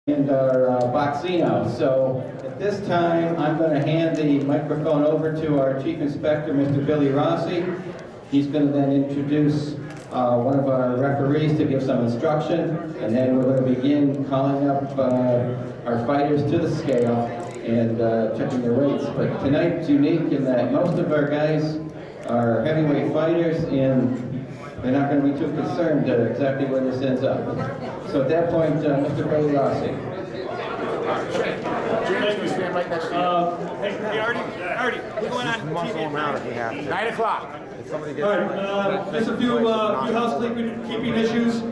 And our Boxcino. So at this time, I'm going to hand the microphone over to our Chief Inspector, Mr. Billy Rossi. He's going to then introduce one of our referees to give some instruction, and then we're going to begin calling up our fighters to the scale and checking their weights. But tonight's unique in that most of our guys are heavyweight fighters, and they're not going to be too concerned exactly where this ends up. So at that point, Mr. Billy Rossi. Hey, Artie, what's going on TV? 9 o'clock. All right, just a few housekeeping issues.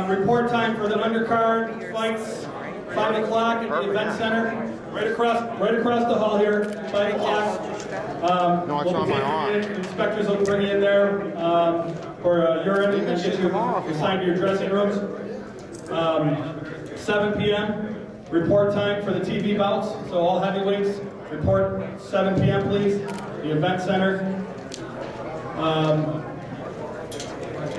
Report time for the undercard fights, 5 o'clock at the event center. Right across the hall here, 5 o'clock. No, it's on my arm. Inspectors will bring you in there for urine and get you assigned to your dressing rooms. 7 p.m. report time for the TV bouts. So all heavyweights report 7 p.m. please. The event center.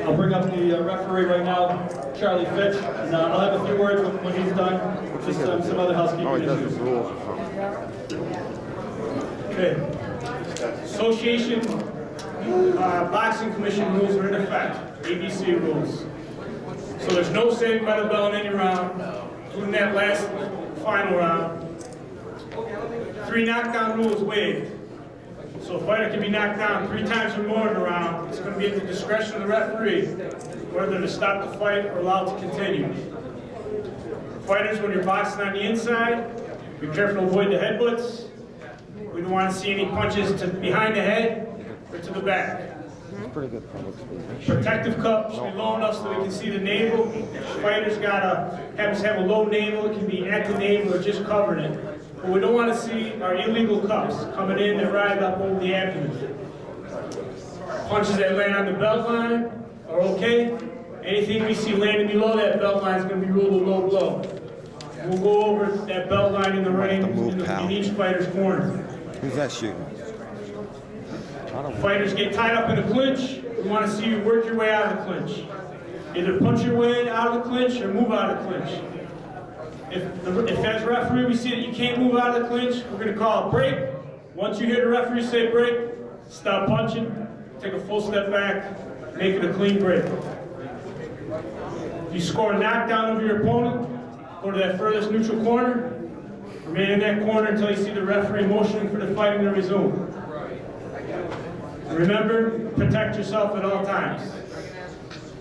I'll bring up the referee right now, Charlie Fitch, and I'll have a few words when he's done. Just some other housekeeping issues. Okay. Association Boxing Commission rules are in effect. ABC rules. So there's no saving by the bell in any round, including that last final round. 3 knockdown rules waived. So a fighter can be knocked down 3 times or more in a round. It's going to be at the discretion of the referee whether to stop the fight or allow it to continue. Fighters, when you're boxing on the inside, be careful to avoid the headbutts. We don't want to see any punches to behind the head or to the back. Pretty good public speech. Protective cup should be low enough so we can see the navel. Fighters gotta have a low navel. It can be at the navel or just covering it. What we don't want to see are illegal cups coming in that ride up over the abdomen. Punches that land on the belt line are okay. Anything we see landing below that belt line is going to be ruled a low blow. We'll go over that belt line in the ring in each fighter's corner. Who's that shooting? Fighters get tied up in a clinch. We want to see you work your way out of the clinch. Either punch your way out of the clinch or move out of the clinch. If as referee we see that you can't move out of the clinch, we're going to call a break. Once you hear the referee say break, stop punching, take a full step back, make it a clean break. If you score a knockdown over your opponent, go to that furthest neutral corner, remain in that corner until you see the referee motioning for the fighting to resume. Remember, protect yourself at all times.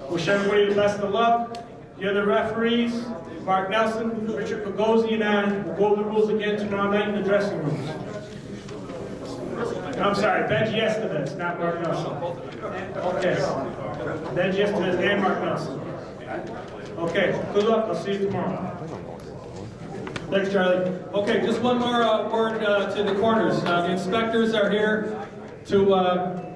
Wish everybody the best of luck. The other referees, Mark Nelson, Richard Pagozzi, and I will go over the rules again tomorrow night in the dressing rooms. I'm sorry, Benji Estevez, not Mark Nelson. Okay. Benji Estevez and Mark Nelson. Okay, good luck. I'll see you tomorrow. Thanks, Charlie. Okay, just one more word to the corners. The inspectors are here to,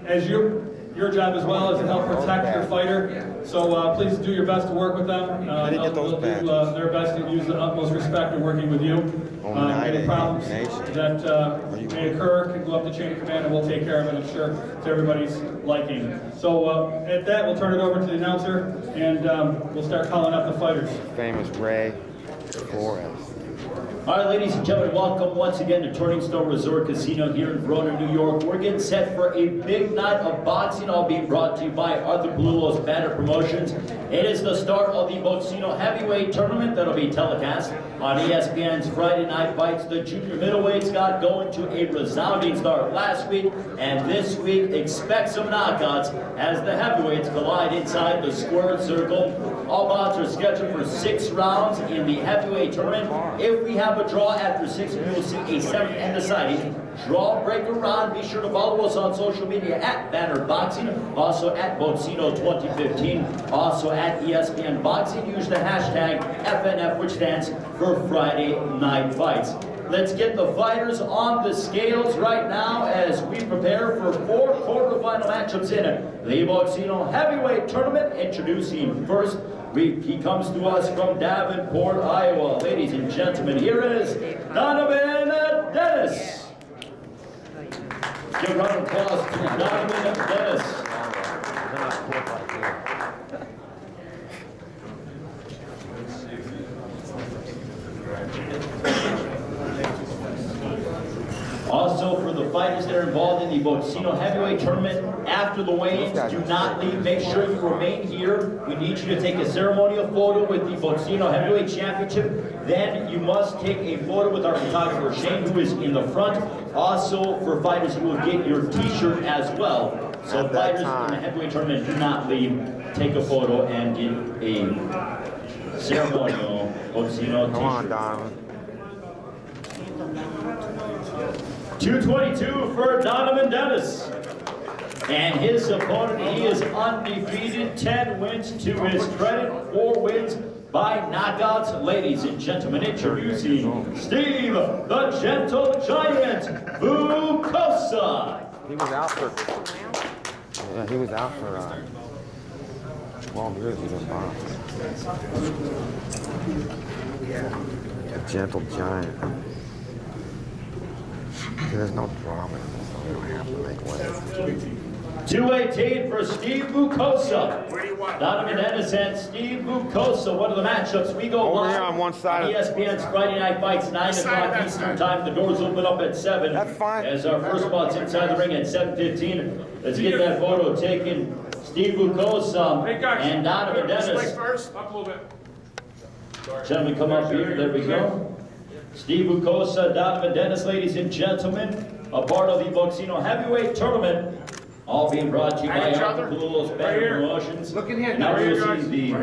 as your job as well, is to help protect your fighter. So please do your best to work with them. They'll do their best to use the utmost respect in working with you. Any problems that may occur can go up the chain of command and we'll take care of it, I'm sure, to everybody's liking. So at that, we'll turn it over to the announcer and we'll start calling up the fighters. Famous Ray Flores. All right, ladies and gentlemen, welcome once again to Turning Stone Resort Casino here in Verona, New York. We're getting set for a big night of boxing, all being brought to you by Arthur Palulo's Banner Promotions. It is the start of the Boxcino Heavyweight Tournament that'll be telecast on ESPN's Friday Night Fights. The junior middleweights got going to a resounding start last week, and this week expect some knockouts as the heavyweights collide inside the squared circle. All bouts are scheduled for 6 rounds in the heavyweight tournament. If we have a draw after 6, we will see a 7th and deciding draw breaker round. Be sure to follow us on social media at Banner Boxing, also at Boxcino 2015, also at ESPN Boxing. Use the hashtag FNF, which stands for Friday Night Fights. Let's get the fighters on the scales right now as we prepare for 4 quarterfinal matchups in the Boxcino Heavyweight Tournament. Introducing first, he comes to us from Davenport, Iowa. Ladies and gentlemen, here is Donovan Dennis. Give a round of applause to Donovan Dennis. the Boxcino Heavyweight Tournament after the weigh-ins. Do not leave. Make sure you remain here. We need you to take a ceremonial photo with the Boxcino Heavyweight Championship. Then you must take a photo with our photographer Shane, who is in the front. Also, for fighters, you will get your t-shirt as well. So fighters in the heavyweight tournament, do not leave. Take a photo and get a ceremonial Boxcino t-shirt. Come on, Donovan. 222 for Donovan Dennis. And his opponent, he is undefeated, 10 wins to his credit, 4 wins by knockouts. Ladies and gentlemen, introducing Steve, the Gentle Giant, Vukosa. He was out for, yeah, he was out for 12 years. He was boxing. A gentle giant. There's no drama in this, so we don't have to make waves. 218 for Steve Vukosa. Donovan Dennis and Steve Vukosa. One of the matchups. We go Over live here on one side of ESPN's Friday Night Fights, 9 o'clock Eastern Time. The doors open up at 7. That's fine. As our first spot's inside the ring at 7:15. Let's get that photo taken. Steve Vukosa and Donovan Dennis. First, up a little bit. Gentlemen, come up here. There we go. Steve Vukosa, Donovan Dennis, ladies and gentlemen, a part of the Boxcino Heavyweight Tournament. All being brought to you by Arthur Bluelos Banner Promotions. Look in here. Now we're seeing the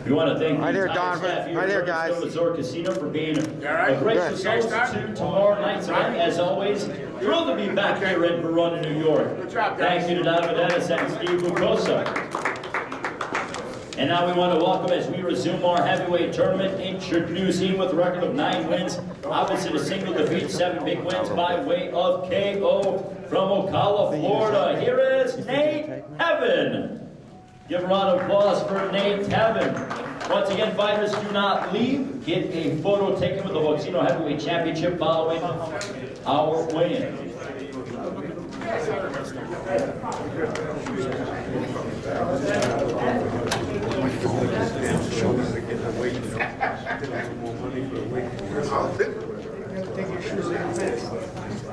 we want to thank the Right there, entire Donovan. staff here Right there, at guys. Turning Stone Resort Casino for being all right? a great Good. host to tomorrow night's event. As always, thrilled to be back here in Verona, New York. Good job, guys. Thank you to Donovan Dennis and Steve Vukosa. And now we want to welcome, as we resume our heavyweight tournament, introducing with a record of 9 wins, opposite a single defeat, 7 big wins by way of KO from Ocala, Florida. Here is Nate Heaven. Give a round of applause for Nate Heaven. Once again, fighters, do not leave. Get a photo taken with the Boxcino Heavyweight Championship following our weigh-in.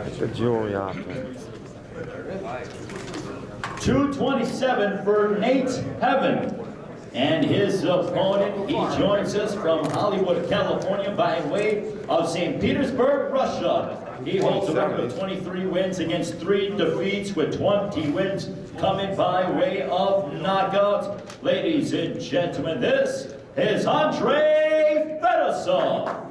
Get the jewelry off there. 227 for Nate Heaven. And his opponent, he joins us from Hollywood, California by way of St. Petersburg, Russia. He holds a record of 23 wins against 3 defeats with 20 wins coming by way of knockout. Ladies and gentlemen, this is Andrei Fedosov.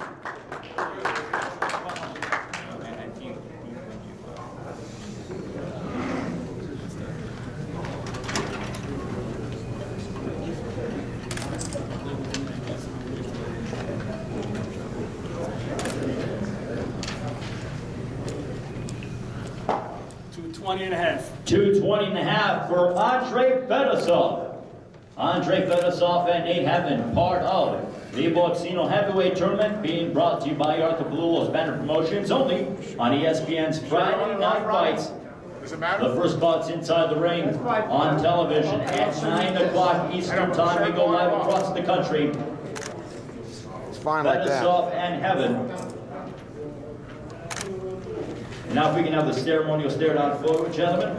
and a half. 220 and a half for Andrei Fedosov. Andrei Fedosov and Nate Heaven, part of the Boxcino Heavyweight Tournament, being brought to you by Arthur Bluelos Banner Promotions, only on ESPN's Friday Night Fights. Does it matter? The first spot's inside the ring on television at 9 o'clock Eastern Time. We go live across the country. It's fine like that. Fedosov and Heaven. Now if we can have the ceremonial stare-down photo, gentlemen.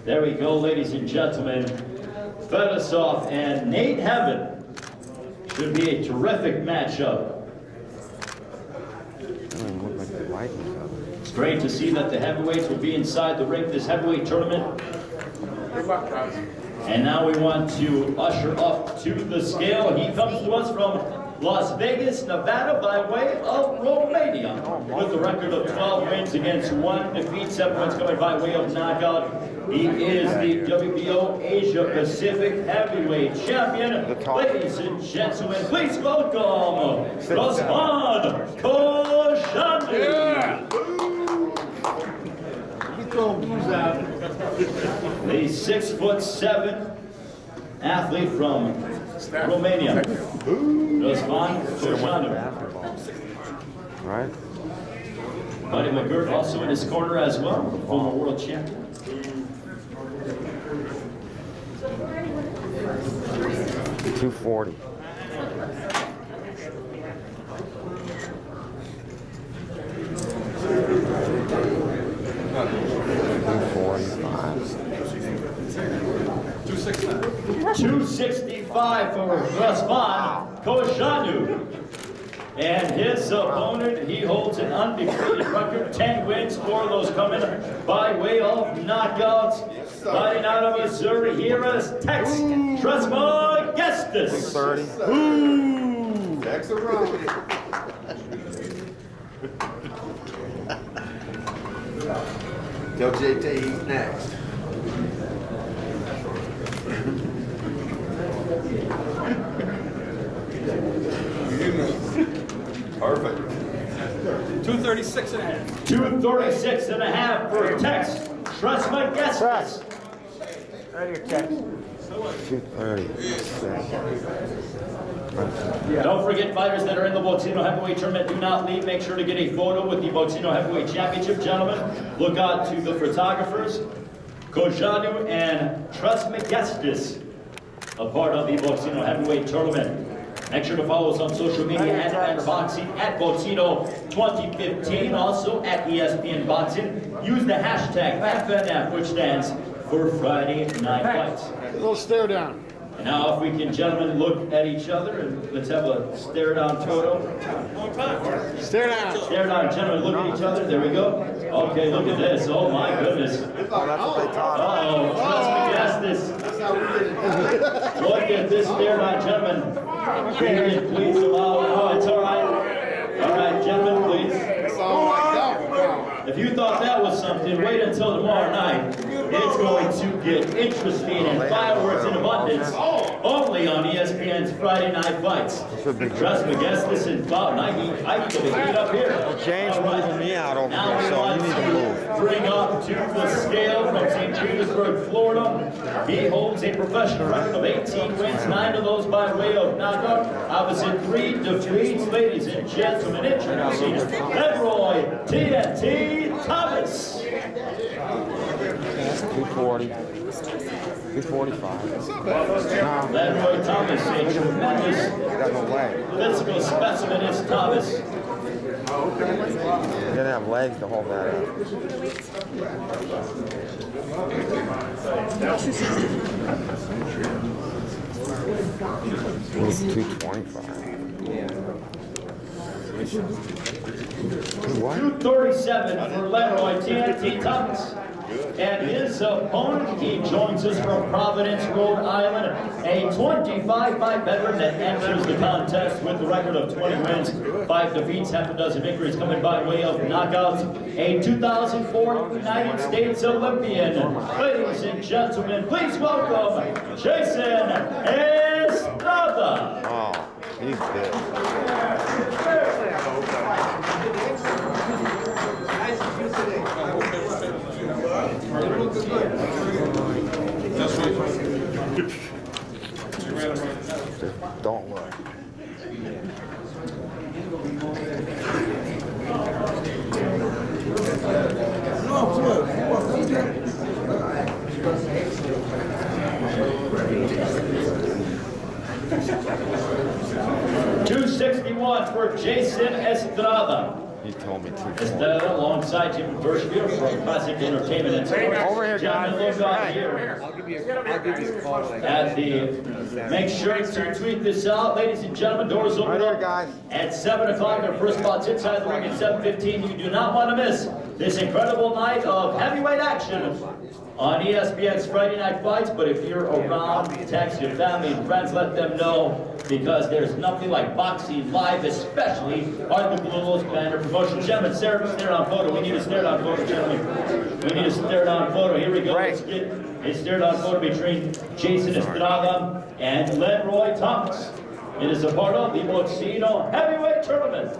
There we go, ladies and gentlemen. Fedosov and Nate Heaven. Should be a terrific matchup. Doesn't look like they like each other. It's great to see that the heavyweights will be inside the ring this heavyweight tournament. Good luck, guys. And now we want to usher up to the scale. He comes to us from Las Vegas, Nevada, by way of Romania, with a record of 12 wins against 1 defeat, 7 wins coming by way of knockout. He is the WBO Asia Pacific Heavyweight Champion. Ladies and gentlemen, please welcome Rosman Koshandi. The 6'7" athlete from Romania. Rosman Koshandi. Right? Buddy McGirt also in his corner as well, former world champion. $240. 265 for Rasman Kojanu. And his opponent, he holds an undefeated record, 10 wins, 4 of those coming by way of knockouts. Fighting out of Missouri, here is Tex Trismegistus. 30. Tex around. Tell JT he's next. Perfect. 236 and a half. 236 and a half for Tex Trismegistus. 230. Don't forget, fighters that are in the Boxcino Heavyweight tournament, do not leave. Make sure to get a photo with the Boxcino Heavyweight Championship, gentlemen. Look out to the photographers, Kojanu and Trismegistus, a part of the Boxcino Heavyweight tournament. Make sure to follow us on social media at Boxing, at Boxcino 2015, also at ESPN Boxing. Use the hashtag FNF, which stands for Friday Night Fights. A little stare down. And now, if we can, gentlemen, look at each other and let's have a stare-down photo. Stare down. Stare down, gentlemen, look at each other. There we go. Okay, look at this. Oh my goodness. Oh, that's what they taught Oh, Trismegistus. Look at this stare-down, gentlemen. Period, please allow. Oh, it's all right. All right, gentlemen, please. If you thought that was something, wait until tomorrow night. It's going to get interesting and fireworks in abundance only on ESPN's Friday Night Fights. Trismegistus and Bob, I need to heat up here. James moving me out over Now there, we so want you need to move. to bring up to the scale from St. Petersburg, Florida. He holds a professional record of 18 wins, 9 of those by way of knockout. Opposite 3 defeats, ladies and gentlemen, introducing Leroy TNT Thomas. 240. 245. No, Leroy Thomas, a tremendous got no leg. physical specimen is Thomas. You gotta have legs to hold that up. It's 225. What? 237 for Leroy TNT Thomas. And his opponent, he joins us from Providence, Rhode Island, a 25-fight veteran that enters the contest with a record of 20 wins, 5 defeats, half a dozen victories coming by way of knockouts. A 2004 United States Olympian. Ladies and gentlemen, please welcome Jason Estrada. Oh, he's big. Don't look. $261 for Jason Estrada. He told me to. Estrada alongside Jim Bershfield from Classic Entertainment and Sports. Over here, guys. Gentlemen, look out here. I'll give you a call. At the, make sure to tweet this out, ladies and gentlemen. Doors open Right here, up guys. at 7 o'clock. Our first spot's inside the ring at 7:15. You do not want to miss this incredible night of heavyweight action on ESPN's Friday Night Fights. But if you're around, text your family and friends, let them know, because there's nothing like boxing live, especially on the Blue Wolves banner promotion. Gentlemen, stare down photo. We need a stare down photo, gentlemen. We need a stare down photo. Here we go. Right. Let's get a stare down photo between Jason Estrada and Leroy Thomas. It is a part of the Boxcino Heavyweight Tournament.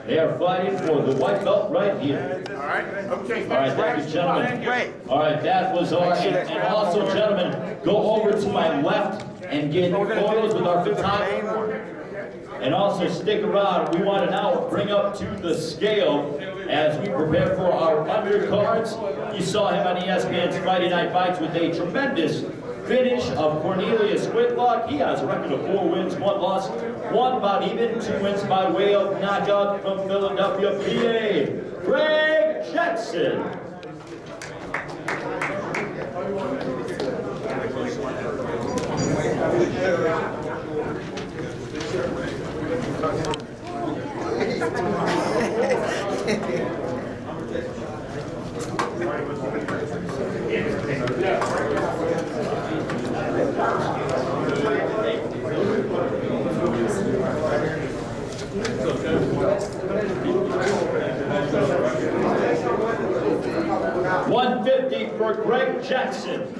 They are fighting for the white belt right here. All right. Okay. All right, thank you, gentlemen. Wait. All right, that was our, and also, gentlemen, go over to my left and get photos with our photographer. And also stick around. We want to now bring up to the scale as we prepare for our undercards. You saw him on ESPN's Friday Night Fights with a tremendous finish of Cornelius Whitlock. He has a record of 4 wins, 1 loss, 1 bout even, 2 wins by way of knockout from Philadelphia, PA, Greg Jackson. $150 for Greg Jackson.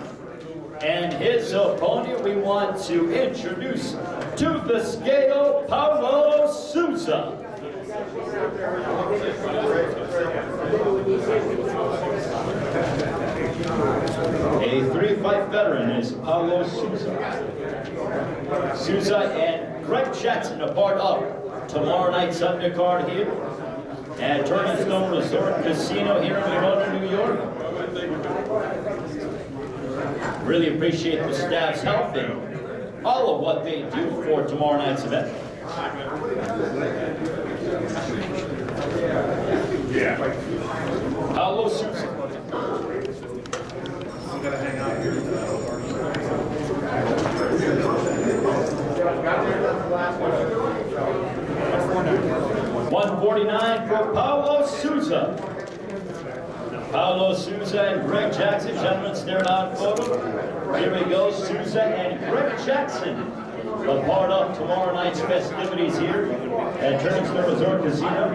And his opponent, we want to introduce to the scale, Paulo Souza. A 3-fight veteran is Paulo Souza. Souza and Greg Jackson are part of tomorrow night's undercard here at Turning Resort Casino here in Verona, New York. Really appreciate the staff's help and all of what they do for tomorrow night's event. Paulo Souza. 149 for Paulo Souza. Paulo Souza and Greg Jackson. Gentlemen, stare down photo. Here we go, Souza and Greg Jackson. A part of tomorrow night's festivities here at Turning Resort Casino.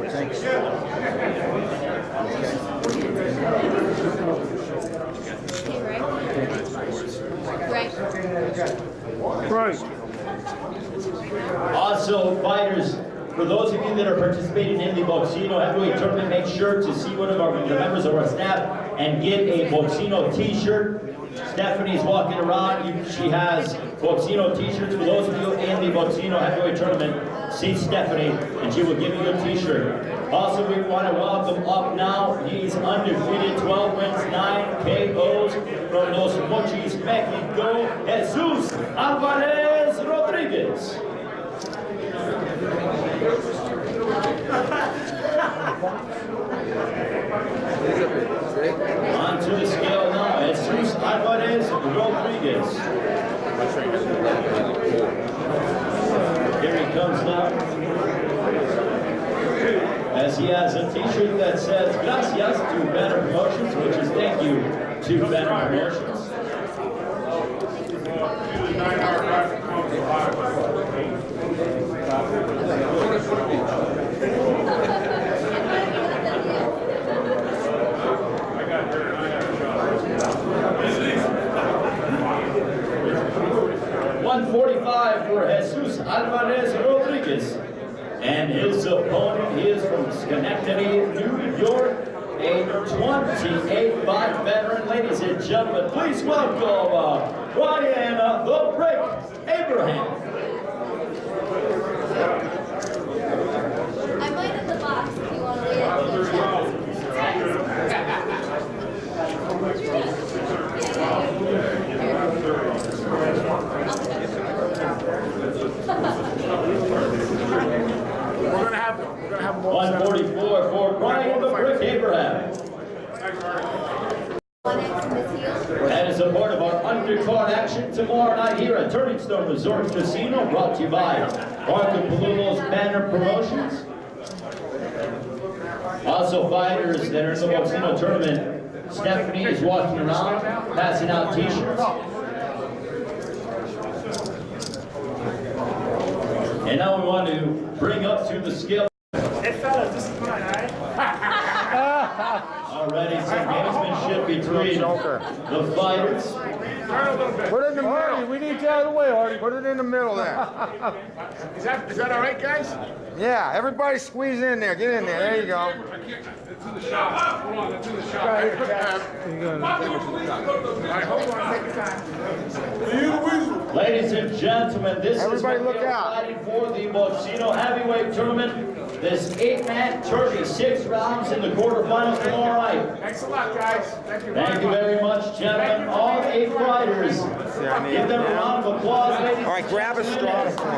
Thanks. Right. Also, fighters, for those of you that are participating in the Boxcino Heavyweight Tournament, make sure to see one of the members of our staff and get a Boxcino t-shirt. Stephanie's walking around. She has Boxcino t-shirts. For those of you in the Boxcino Heavyweight Tournament, see Stephanie and she will give you a t-shirt. Also, we want to welcome up now. He's undefeated, 12 wins, 9 KOs from Los Mochis, Mexico, Jesus Alvarez Rodriguez. On to the scale now, Jesus Alvarez Rodriguez. Here he comes now. As he has a t-shirt that says, gracias to Banner Promotions, which is thank you to Banner Promotions. $145 for Jesus Alvarez Rodriguez. And his opponent, he is from Schenectady, New York, a 28-fight veteran. Ladies and gentlemen, please welcome Ryan the Brick Abraham. I might have the box if you want to wait We're gonna have more. 144 for Ryan the Brick Abraham. That is a part of our undercard action tomorrow night here at Turning Resort Casino, brought to you by Arthur Palumbo's Banner Promotions. Also, fighters that are in the Boxcino tournament, Stephanie is walking around, passing out t-shirts. And now we want to bring up to the scale. Hey fellas, this is mine, alright? Already some gamesmanship between the fighters. Put it in the middle. We need you out of the way, Artie. Put it in the middle there. Is that all right, guys? Yeah, everybody squeeze in there. Get in there. There you go. It's in the shot. Hold on, it's in the shot. All right, hold on, take your time. Ladies and gentlemen, this Everybody is look out. fighting for the Boxcino Heavyweight Tournament. This 8-man tourney, 6 rounds in the quarterfinals tomorrow night. Thanks a lot, guys. Thank you. Thank you very much, gentlemen. All 8 fighters. Give them a round of applause, ladies. All right, grab a straw for me.